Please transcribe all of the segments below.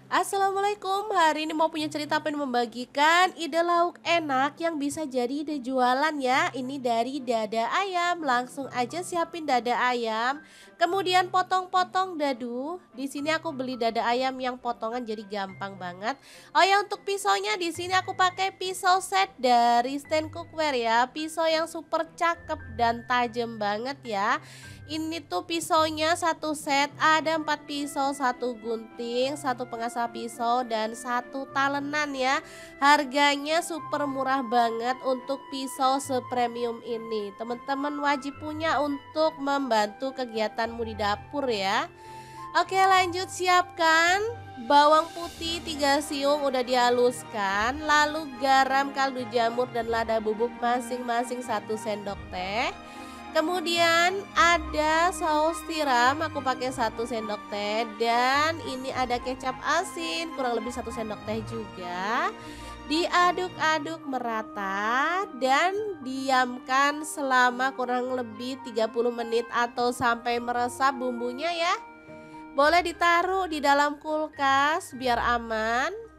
Assalamualaikum, hari ini mau punya cerita pengen membagikan ide lauk enak yang bisa jadi ide jualan ya. Ini dari dada ayam, langsung aja siapin dada ayam, kemudian potong-potong dadu. Di sini aku beli dada ayam yang potongan jadi gampang banget. Oh ya, untuk pisaunya di sini aku pakai pisau set dari Stand Cookware ya. Pisau yang super cakep dan tajam banget ya. Ini tuh pisaunya satu set, ada 4 pisau, satu gunting, satu pengasah pisau, dan satu talenan ya. Harganya super murah banget untuk pisau sepremium ini. Teman-teman wajib punya untuk membantu kegiatanmu di dapur ya. Oke, lanjut siapkan. Bawang putih 3 siung udah dihaluskan, lalu garam, kaldu jamur, dan lada bubuk masing-masing 1 sendok teh. Kemudian ada saus tiram, aku pakai 1 sendok teh, dan ini ada kecap asin kurang lebih 1 sendok teh juga. Diaduk-aduk merata dan diamkan selama kurang lebih 30 menit atau sampai meresap bumbunya ya. Boleh ditaruh di dalam kulkas biar aman.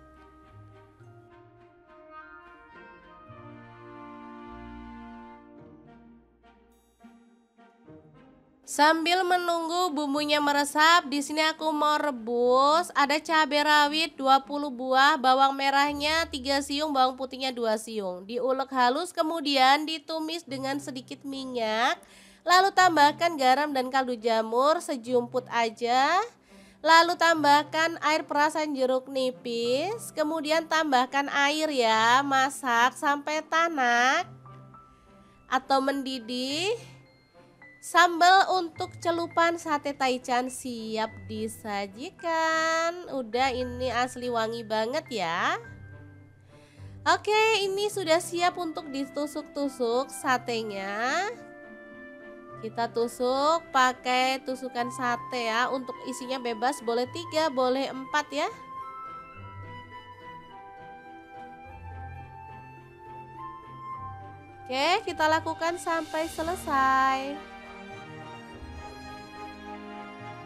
Sambil menunggu bumbunya meresap, di sini aku mau rebus. Ada cabai rawit 20 buah, bawang merahnya 3 siung, bawang putihnya 2 siung. Diulek halus kemudian ditumis dengan sedikit minyak. Lalu tambahkan garam dan kaldu jamur sejumput aja. Lalu tambahkan air perasan jeruk nipis. Kemudian tambahkan air ya, masak sampai tanak atau mendidih. Sambal untuk celupan sate taichan siap disajikan. Udah, ini asli wangi banget ya. Oke, ini sudah siap untuk ditusuk-tusuk satenya. Kita tusuk pakai tusukan sate ya. Untuk isinya bebas, boleh 3, boleh 4 ya. Oke, kita lakukan sampai selesai.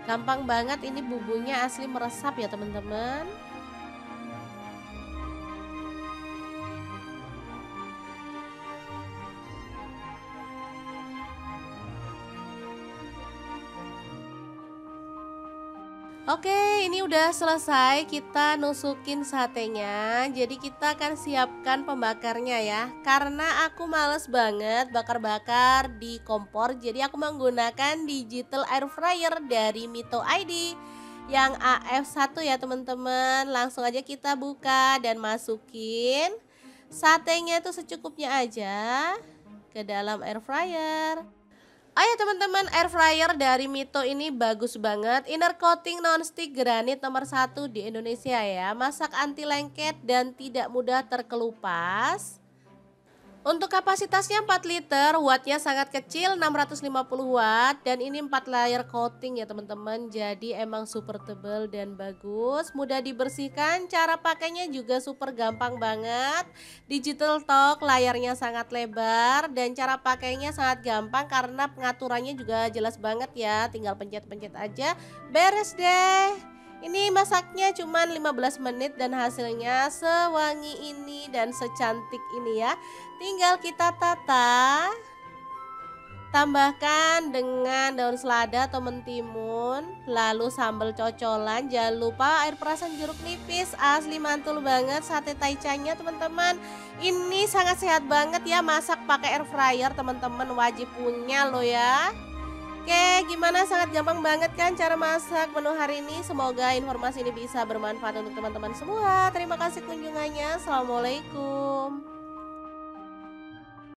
Gampang banget, ini bumbunya asli meresap ya teman-teman. Oke, ini udah selesai, kita nusukin satenya. Jadi kita akan siapkan pembakarnya ya. Karena aku males banget bakar-bakar di kompor, jadi aku menggunakan digital air fryer dari Mito ID yang AF1 ya teman-teman. Langsung aja kita buka dan masukin satenya itu secukupnya aja ke dalam air fryer. Oh ya teman-teman, air fryer dari Mito ini bagus banget. Inner coating nonstick granit nomor 1 di Indonesia ya. Masak anti lengket dan tidak mudah terkelupas. Untuk kapasitasnya 4 liter, wattnya sangat kecil 650 watt, dan ini 4 layer coating ya teman-teman. Jadi emang super tebal dan bagus, mudah dibersihkan. Cara pakainya juga super gampang banget. Digital talk, layarnya sangat lebar, dan cara pakainya sangat gampang karena pengaturannya juga jelas banget ya. Tinggal pencet-pencet aja, beres deh. Ini masaknya cuma 15 menit dan hasilnya sewangi ini dan secantik ini ya. Tinggal kita tata. Tambahkan dengan daun selada atau mentimun, lalu sambal cocolan. Jangan lupa air perasan jeruk nipis, asli mantul banget sate taichannya teman-teman. Ini sangat sehat banget ya, masak pakai air fryer teman-teman wajib punya loh ya. Oke, gimana? Sangat gampang banget kan cara masak menu hari ini? Semoga informasi ini bisa bermanfaat untuk teman-teman semua. Terima kasih kunjungannya. Assalamualaikum.